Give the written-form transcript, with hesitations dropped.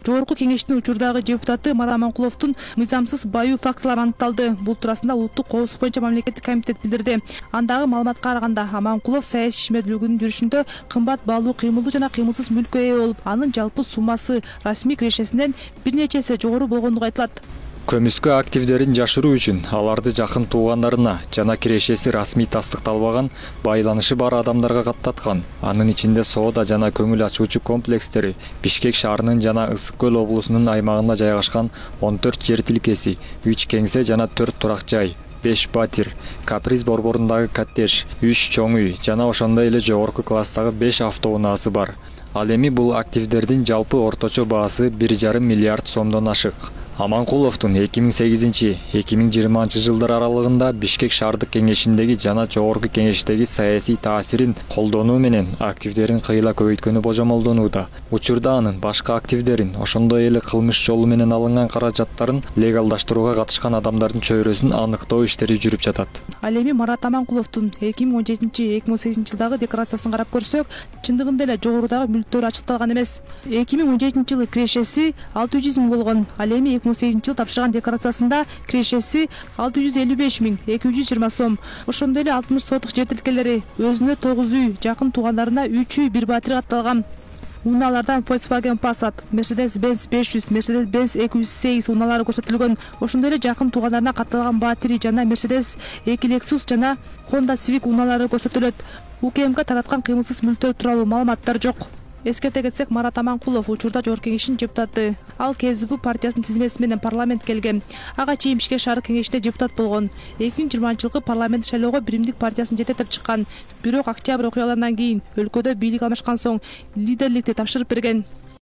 Жогорку кеңештин учурдагы депутаты Марат Аманкуловдун мыйзамсыз баюу фактылары аныкталды. Бул туурасында улуттук коопсуздук боюнча мамлекеттик комитет билдирди. Андагы маалыматка караганда Аманкулов саясий ишмердүүлүгүнүн жүрүшүндө кымбат баалуу кыймылдуу жана кыймылсыз мүлккө ээ болуп, анын жалпы суммасы расмий кирешесинен бир нече эсе жогору болгондугу айтылат. Көмүскө активдерин жашыруу үчүн аларды жакын туугандарына жана кирешеси расмий тастыкталбаган байланышы бар адамдарга каттаткан. Анын ичинде соода жана көңүл ачуучу комплекстери Бишкек шаарынын жана Ысык көл облусунун аймагында жайгашкан 14 жер тилкеси, 3 кеңсе жана 4 турак жай, 5 батир, Каприз борборундагы коттедж, 3 чоң үй жана ошондой эле жогорку класстагы 5 автоунаасы бар. Ал эми бул активдердин жалпы орточо баасы 1,5 миллиард сомдон ашык. Аманкуловдун 2008-2020 жылдар аралыгында Бишкек шаардык кеңешиндеги жана жогорку кеңештеги саясий таасирин колдонуу менен активдерин кыйла көбөйткөнү божомолдонууда. Учурда анын башка активдерин, ошондой эле кылмыш жолу менен алынган каражаттарын легалдаштырууга катышкан адамдардын чөйрөсүн аныктоо иштери жүрүп жатат. Ал эми Марат Аманкуловдун 2017-2018 жылдагы декларациясын карап көрсөк, чындыгында эле жогорудагы мүлктөрү ачыкталган эмес. 2017 жылы кирешеси 600 000 болгон. Ал эми 2018 жыл тапшырган декларациясында кирешеси 655,220 сом. Ошондой эле 60 сотук жер тилкелери, өзүнө 9 үй, жакын туугандарына 3 үй, 1 батир катталган. Унаалардан Volkswagen Passat, Mercedes-Benz 500, Mercedes-Benz 208 унаалары көрсөтүлгөн. Ошондой эле жакын туугандарына катталган батири жана Mercedes 2 Lexus жана Honda Civic унаалары көрсөтүлөт. УКМК тараткан кыймылсыз мүлктөр тууралуу маалыматтар жок. Эскерте кетсек, Марат Аманкулов учурда жогорку кеңештин депутаты. Ал КСДП партиясынын тизмеси менен парламент келген. Ага чейин Бишкек шаардык кеңешинде депутат болгон. 2020 жылкы парламент шайлоого Биримдик партиясын жетектеп чыккан. Бирок октябрь окуяларынан кийин өлкөдө бийлик алмашкан соң лидерликти тапшырып берген.